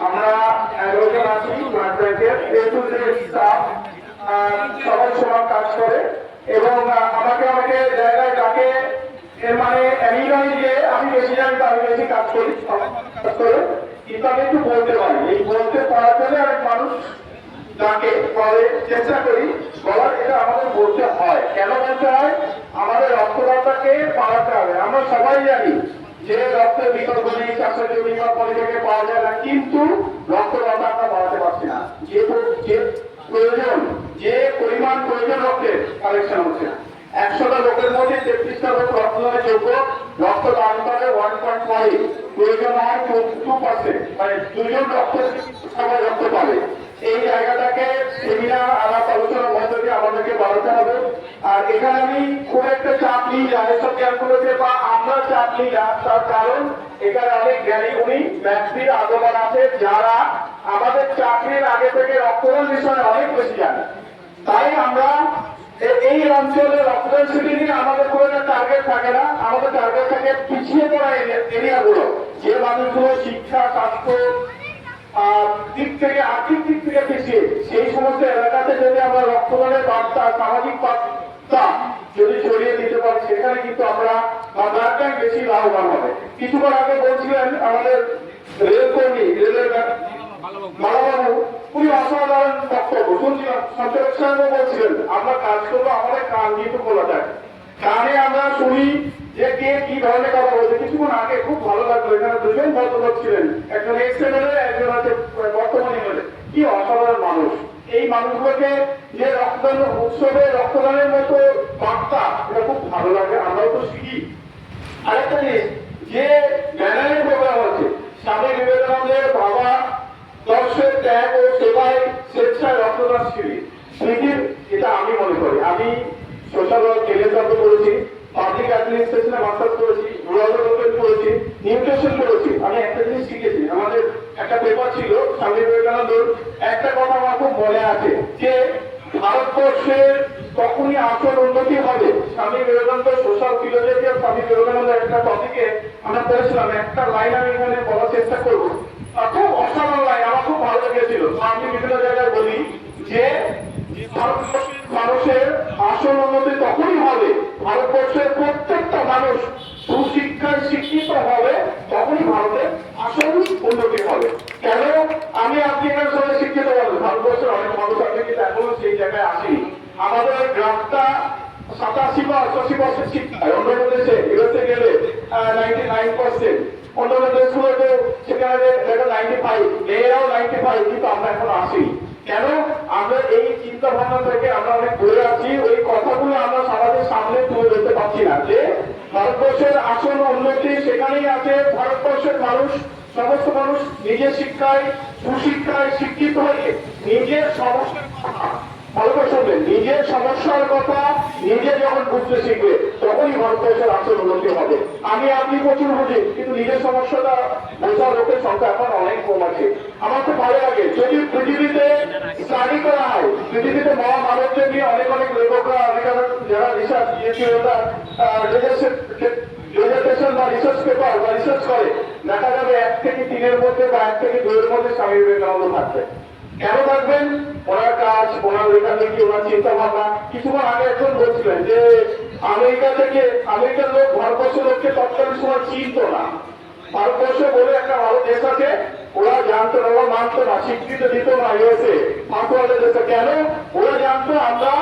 আমরা 11 জন আছি ব্লাড ব্যাংকের স্টাফ, সবাই সমান কাজ করে এবং আমাকে আমাকে জায়গায় ডাকে। এর মানে এমনি নয় যে আমি বেশি জানি তো আমি বেশি কাজ করি, কাজ করে, কিন্তু আমি একটু বলতে পারি। এই বলতে পারার জন্য অনেক মানুষ ডাকে, বলে, চেষ্টা করি বলার। এটা আমাদের বলতে হয়। কেন বলতে হয়? আমাদের রক্তদাতাকে বাড়াতে হবে। আমরা সবাই জানি যে রক্তের বিকল্প নেই, চাষের জমি বা পলি থেকে পাওয়া যায় না, কিন্তু রক্তদাতা আমরা বাড়াতে পারছি না। যে প্রয়োজন, যে পরিমাণ প্রয়োজন রক্তের কালেকশন হচ্ছে না। 100টা লোকের মধ্যে 33টা লোক রক্তদানের যোগ্য, রক্ত দান করে 1.5, প্রয়োজন হয় 2%, মানে 2 জন রক্ত পাবে। এই জায়গাটাকে সেমিনার আলাপ আলোচনার মধ্যে দিয়ে আমাদেরকে বাড়াতে হবে। আর এখানে আমি খুব একটা চাপ নিই না এসব ক্যাম্পগুলোতে, বা আমরা চাপ নিই না, তার কারণ এখানে অনেক জ্ঞানী গুণী ব্যক্তির আগমন আছে যারা আমাদের চাকরির আগে থেকে রক্তদান বিষয়ে অনেক বেশি জানে। তাই আমরা এই অঞ্চলে রক্তদান শিবির নিয়ে আমাদের কোনো একটা টার্গেট থাকে না। আমাদের টার্গেট থাকে পিছিয়ে পড়া এরিয়াগুলো, যে মানুষগুলো শিক্ষা, স্বাস্থ্য দিক থেকে, আর্থিক দিক থেকে পিছিয়ে, সেই সমস্ত এলাকাতে যদি আমরা রক্তদানের বার্তা, সামাজিক বার্তা যদি ছড়িয়ে দিতে পারি, সেখানে কিন্তু আমরা ব্লাড ব্যাংক বেশি লাভবান হবে। কিছুক্ষণ আগে বলছিলেন আমাদের রেলকর্মী, রেলের মালাবাবু, উনি অসাধারণ বক্তব্য শুনছিলাম। সঞ্চালক সাহেবও বলছিলেন আমরা কাজ করবো, আমাদের কান কিন্তু খোলা যায়, কানে আমরা শুনি যে কে কি ধরনের কথা বলছে। কিছুক্ষণ আগে খুব ভালো লাগলো, এখানে দুজন ভদ্রলোক ছিলেন, একজন এক্সএমএলএ, একজন আছে বর্তমান এমএলএ। কি অসাধারণ মানুষ! এই মানুষগুলোকে যে রক্তদান উৎসবে রক্তদানের মতো বার্তা, এটা খুব ভালো লাগে, আমরাও তো শিখি। আরেকটা জিনিস, যে ব্যানারের প্রোগ্রাম হচ্ছে, স্বামী বিবেকানন্দের ভাবা দর্শের ত্যাগ ও সেবায় স্বেচ্ছায় রক্তদান শিবির, স্মৃতির, এটা আমি মনে করি। আমি সোশ্যাল ওয়ার্ক টেলিগ্রাফে করেছি, পাবলিক অ্যাডমিনিস্ট্রেশনে মাস্টার্স করেছি, রুরাল ডেভেলপমেন্ট করেছি, নিউট্রিশন করেছি। আমি একটা জিনিস শিখেছি, আমাদের একটা পেপার ছিল স্বামী বিবেকানন্দর, একটা কথা আমার খুব মনে আছে যে ভারতবর্ষের তখনই আসল উন্নতি হবে। স্বামী বিবেকানন্দ সোশ্যাল ফিলোসফি আর স্বামী বিবেকানন্দের একটা টপিকে আমরা পড়েছিলাম, একটা লাইন আমি এখানে বলার চেষ্টা করবো। খুব অসাধারণ লাইন, আমার খুব ভালো লেগেছিল। আমি বিভিন্ন জায়গায় বলি যে মানুষের আসল উন্নতি তখনই হবে, ভারতবর্ষের প্রত্যেকটা মানুষ সুশিক্ষায় শিক্ষিত হবে, তখনই ভারতের আসল উন্নতি হবে। কেন আমি আপনি এখানে সবাই শিক্ষিত হবে, ভারতবর্ষের অনেক মানুষ আছে কিন্তু এখনো সেই জায়গায় আসেনি। আমাদের গ্রামটা 87 বা 88% শিক্ষায়, অন্যান্য দেশে ইউএসএ গেলে 99%, অন্যান্য দেশগুলোতে সেখানে দেখো 95, মেয়েরাও 95, কিন্তু আমরা এখন আসিনি। কেন? আমরা এই চিন্তা ভাবনা থেকে আমরা অনেক দূরে আছি। ওই কথাগুলো আমরা সমাজের সামনে তুলে ধরতে পারছি না যে ভারতবর্ষের আসল উন্নতি সেখানেই আছে। ভারতবর্ষের মানুষ, সমস্ত মানুষ নিজের শিক্ষায়, সুশিক্ষায় শিক্ষিত হয়ে নিজের সমস্যার কথা, ভালো করে শুনবেন, নিজের সমস্যার কথা নিজে যখন বুঝতে শিখবে, তখনই ভারতবর্ষের আসল উন্নতি হবে। আমি আপনি প্রচুর বুঝি, কিন্তু নিজের সমস্যাটা বোঝার লোকের সংখ্যা এখন অনেক কম আছে। আমার খুব ভালো লাগে যদি পৃথিবীতে স্টাডি করা হয়, পৃথিবীতে মহামানবদের নিয়ে অনেক অনেক লেখকরা, অনেক যারা রিসার্চ দিয়েছিল, ডিজার্টেশন বা রিসার্চ পেপার বা রিসার্চ করে, দেখা যাবে 1 থেকে 3-এর মধ্যে বা 1 থেকে 2-এর মধ্যে স্বামী বিবেকানন্দ থাকবে। কেন থাকবেন? ওনার কাজ, ওনার লেখালেখি, ওনার চিন্তা ভাবনা। কিছুক্ষণ আগে একজন বলছিলেন যে আমেরিকা থেকে, আমেরিকার লোক ভারতবর্ষের লোককে তৎকালীন সময় চিনত না। ভারতবর্ষ বলে একটা ভালো দেশ আছে, ওরা জানতো না, ওরা মানতো না, স্বীকৃতি দিত না ইউএসএ, ফাঁকুয়াদের দেশে। কেন? ওরা জানতো আমরা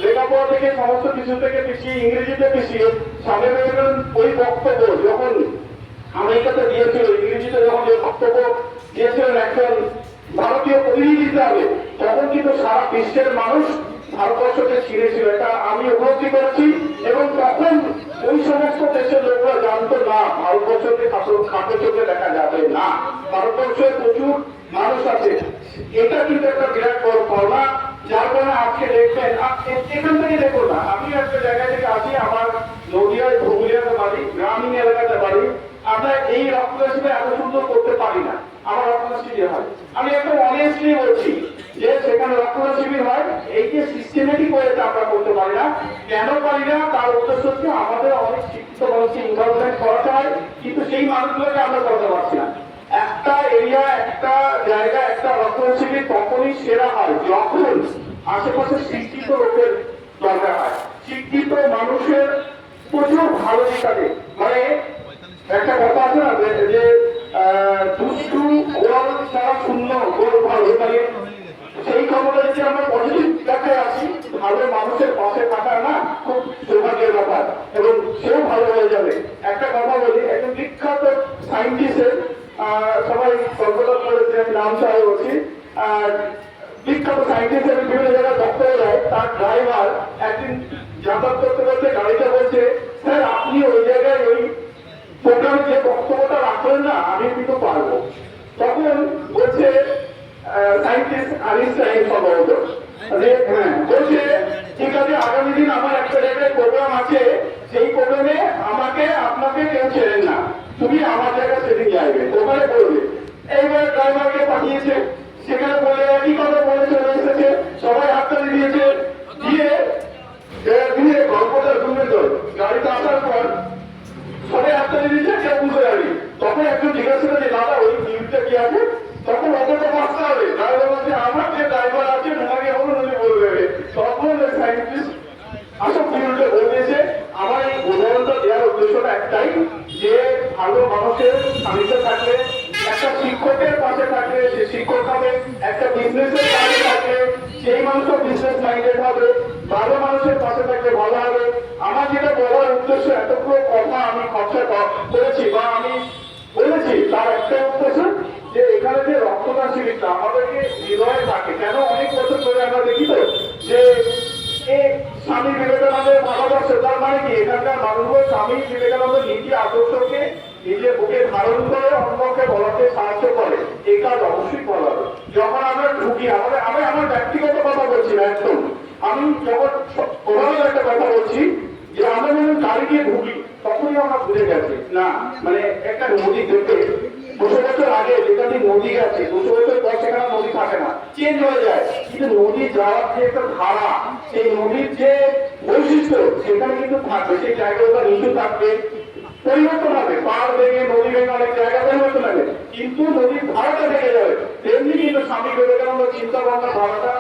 লেখাপড়া থেকে, সমস্ত কিছু থেকে পিছিয়ে, ইংরেজিতে পিছিয়ে। স্বামী বিবেকানন্দ ওই বক্তব্য যখন আমেরিকাতে দিয়েছিল, ইংরেজিতে যখন যে বক্তব্য দিয়েছিলেন একজন ভারতীয় প্রতিনিধি হিসাবে, তখন কিন্তু সারা বিশ্বের মানুষ ভারতবর্ষকে ছিঁড়েছিল। এটা আমি উপলব্ধি করেছি। এবং তখন ওই সমস্ত দেশের লোকরা জানতো না ভারতবর্ষকে খাটো চোখে দেখা যাবে না, ভারতবর্ষের প্রচুর মানুষ আছে। এটা কিন্তু একটা বিরাট বড় পাওনা, যার কারণে আজকে দেখবেন। এখান থেকে দেখুন না, আমি একটা জায়গা থেকে আসি, আমার নদিয়ায় ধুবুলিয়াতে বাড়ি, গ্রামীণ এলাকাতে বাড়ি। আমরা এই রক্তদান শিবির এত সুন্দর করতে পারি না, আমার রক্তদান শিবির হয়। আমি একদম অনেস্টলি বলছি যে সেখানে রক্তদান শিবির হয়, এই যে সিস্টেমেটিক ওয়েতে আমরা করতে পারি না। কেন পারি না? তার উদ্দেশ্য হচ্ছে আমাদের অনেক শিক্ষিত মানুষকে ইনভলভমেন্ট করাতে হয়, কিন্তু সেই মানুষগুলোকে আমরা করতে পারছি না। একটা এরিয়া, একটা জায়গা, একটা রক্তদান শিবির তখনই সেরা হয় যখন আশেপাশে শিক্ষিত লোকের দরকার হয়। শিক্ষিত মানুষের প্রচুর ভালো দিক আছে। মানে একটা কথা আছে না যে দুষ্টু গোয়াল ছাড়া শূন্য গোল ভালো, মানে সেই খবরটা যদি আমরা পজিটিভ দেখায় আসি, ভালো মানুষের পাশে থাকা না খুব সৌভাগ্যের ব্যাপার, এবং সেও ভালো হয়ে যাবে। একটা কথা বলি, একজন বিখ্যাত সায়েন্টিস্টের সবাই কলকাতা করেছে, আমি নাম সবাই বলছি, বিখ্যাত সায়েন্টিস্টের বিভিন্ন জায়গায় বক্তব্য দেয়। তার ড্রাইভার একদিন যাতায়াত করতে করতে গাড়িটা বলছে, স্যার আপনি ওই জায়গায় ওই প্রোগ্রামে যে বক্তব্যটা রাখলেন না, আমি কিন্তু পারবো। তখন বলছে সায়েন্টিস্ট আইনস্টাইন সম্ভবত, বলছে ঠিক আছে, আগামী দিন আমার একটা জায়গায় প্রোগ্রাম আছে, সেই প্রোগ্রামে আমাকে আপনাকে কেউ ছেড়েন না, তুমি আমার জায়গায় সেদিন যাইবে, ওখানে বলবে। এইবার ড্রাইভারকে পাঠিয়েছে, সেখানে বলে একই কথা বলে চলে এসেছে, সবাই হাততালি দিয়েছে, দিয়ে দিয়ে গল্পটা শুনবে তো, গাড়িতে আসার পর সবাই হাততালি দিয়েছে, কেউ বুঝতে পারি। তখন একজন জিজ্ঞাসা করে, দাদা ওই নিউজটা কি আছে? তখন অতটা বাঁচতে হবে, ড্রাইভার বলছে আমার যে ড্রাইভার আছে ওনাকে এমন উনি বলবে। তখন ওই সায়েন্টিস্ট আসল ফিল্ডে বলেছে, আমার এই উদাহরণটা দেওয়ার উদ্দেশ্যটা একটাই, যে ভালো মানুষের সামনে থাকলে, একটা শিক্ষকের পাশে থাকলে সে শিক্ষক হবে, একটা বিজনেসের পাশে থাকলে সেই মানুষও বিজনেস মাইন্ডেড হবে, ভালো মানুষের পাশে থাকলে ভালো হবে। আমার যেটা বলার উদ্দেশ্য, এতগুলো কথা আমি খরচা করেছি বা আমি বলেছি, তার একটা উদ্দেশ্য যে এখানে যে রক্তদান শিবিরটা আমাদেরকে হৃদয়ে থাকে। কেন অনেক বছর ধরে আমরা দেখি তো যে স্বামী বিবেকানন্দের ভালোবাসে, তার মানে কি এখানকার মানুষগুলো স্বামী বিবেকানন্দের নীতি আদর্শকে নিজের বুকে ধারণ করে অন্যকে বলাতে সাহায্য করে। এই কাজ অবশ্যই করা হবে। যখন আমরা ঢুকি, আমি আমার ব্যক্তিগত কথা বলছি না একদম, আমি যখন ওভাবে একটা কথা বলছি যে আমরা যখন গাড়ি দিয়ে ঢুকি, তখনই আমরা বুঝে গেছি না, মানে একটা নদী দেখে 200 বছর আগে যেখানে নদী আছে, 200 বছর পর সেখানে নদী থাকে না, চেঞ্জ হয়ে যায়, কিন্তু নদী যাওয়ার যে একটা ধারা, সেই নদীর যে বৈশিষ্ট্য সেখানে কিন্তু থাকবে। সেই জায়গাটা নিচু থাকবে, পরিবর্তন হবে, পাহাড় ভেঙে নদী ভেঙে অনেক জায়গা পরিবর্তন হবে, কিন্তু নদীর ধারাটা থেকে যাবে। তেমনি কিন্তু স্বামী বিবেকানন্দ চিন্তা ভাবনার ধারাটা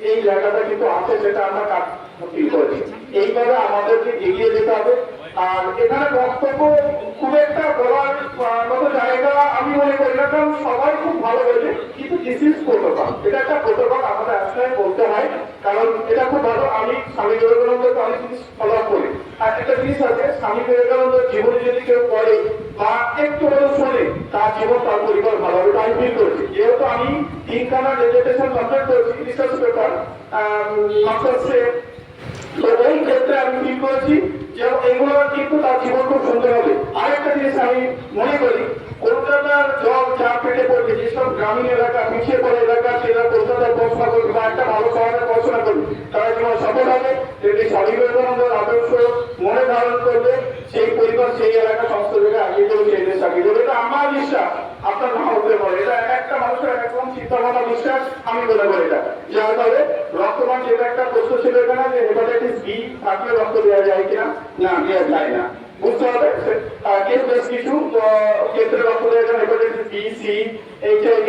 এই জায়গাটা কিন্তু আছে, সেটা আমরা কাজ ফিল করেছি। এইভাবে আমাদেরকে এগিয়ে যেতে হবে। আর এখানে বক্তব্য খুব একটা বলার মতো জায়গা আমি মনে করি না, কারণ সবাই খুব ভালো বলছে, কিন্তু দিস ইজ প্রোটোকল, এটা একটা প্রোটোকল আমাদের একটাই বলতে হয়, কারণ এটা খুব ভালো। আমি স্বামী বিবেকানন্দকে অনেক জিনিস ফলো করি। আর একটা জিনিস আছে, স্বামী বিবেকানন্দের জীবনে যদি কেউ পড়ে বা একটু হলেও শোনে, তার জীবন তার পরিবার ভালো হবে, আমি ফিল করেছি। যেহেতু আমি 3খানা ডেজিটেশন কমপ্লিট করেছি, রিসার্চ পেপার মাস্টার্সে, তো ওই ক্ষেত্রে আমি ফিল করেছি যে এগুলো কিন্তু তার জীবন খুব সুন্দর হবে। আরেকটা জিনিস আমি মনে করি, কলকাতার জব যা পেটে পড়বে, যেসব গ্রামীণ এলাকা, পিছিয়ে পড়া এলাকা, সেটা কলকাতার পড়াশোনা করবে বা একটা ভালো শহরে পড়াশোনা করবে, তারা জীবন সফল হবে। যদি স্বামী বিবেকানন্দের আদর্শ মনে ধারণ করবে, সেই পরিবার, সেই এলাকা, সমস্ত জায়গায় আগিয়ে যাবে, সেই দেশ আগিয়ে যাবে। এটা আমার বিশ্বাস, আপনার না হতে পারে। এটা একটা মানুষের একরকম চিন্তা ভাবনা, বিশ্বাস, আমি মনে করি এটা। যার ফলে রক্তদান, যেটা একটা প্রশ্ন ছিল এখানে যে হেপাটাইটিস বি থাকলে রক্ত দেওয়া যায় কিনা, না দেওয়া যায় না, বুঝতে হবে। কেস বেশ কিছু ক্ষেত্রে রক্ত দেওয়া যায়, হেপাটাইটিস বি, সি, HIV,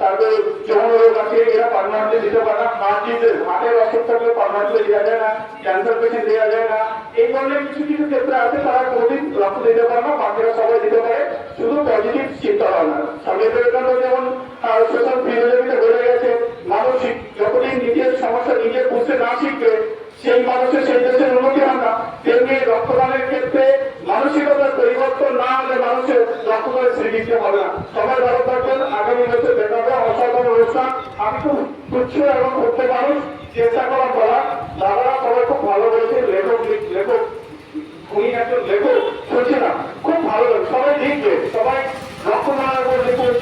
তারপরে যৌন রোগ আছে, এরা পার্মানেন্টলি দিতে পারে না। হার্ট ডিজিজ, হার্টের অসুখ থাকলে পার্মানেন্টলি দেওয়া যায় না, ক্যান্সার পেশেন্ট দেওয়া যায় না। এই ধরনের কিছু কিছু ক্ষেত্রে আছে, তারা কোনোদিন রক্ত দিতে পারে না, বাকিরা সবাই দিতে পারে, শুধু পজিটিভ চিন্তা ভাবনা। স্বামী বিবেকানন্দ যেমন সোশ্যাল ফিলোসফিতে বলে গেছে, মানুষ যতদিন নিজের সমস্যা নিজে বুঝতে না শিখবে, সেই মানুষের সেই দেশের উন্নতি হয় না। তেমনি রক্তদানের ক্ষেত্রে মানসিকতার পরিবর্তন না হলে মানুষের রক্তদানের সৃষ্টি হবে না। সবাই ভালো থাকবেন, আগামী বছর দেখা হবে অসাধারণ অনুষ্ঠান। আমি খুব তুচ্ছ এবং করতে মানুষ, চেষ্টা করা বলার, দাদারা সবাই খুব ভালো বলেছে, লেখক উনি একজন লেখক, শুনছি না, খুব ভালো লাগে, সবাই লিখবে, সবাই রক্তদানের উপর লিখুন।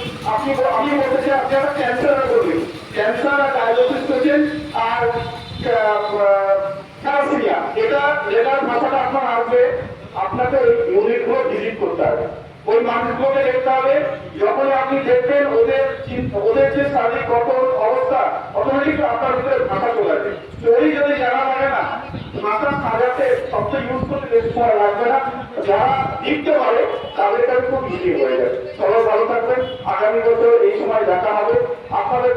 আমি বলতে চাই, আপনি একটা ক্যান্সার করবেন, ক্যান্সার আর ডায়াবেটিস পেশেন্ট আর থ্যালাসেমিয়া, এটা লেখার ভাষাটা আপনার আসবে, আপনাকে ওই ইউনিটগুলো ভিজিট করতে হবে, ওই মানুষগুলোকে দেখতে হবে। যখনই আপনি দেখবেন ওদের যে শারীরিক গঠন অবস্থা, অটোমেটিক আপনার ভিতরে ভাষা চলে আসবে। স্টোরি যদি জানা লাগে না, মাথা সাজাতে সবচেয়ে ইউজ করতে বেশি সময় লাগবে না, যারা জিততে পারে তাদের কাছে খুব ইজি হয়ে যাবে। সবাই ভালো থাকবেন, আগামী বছর এই সময় দেখা হবে। আপনাদের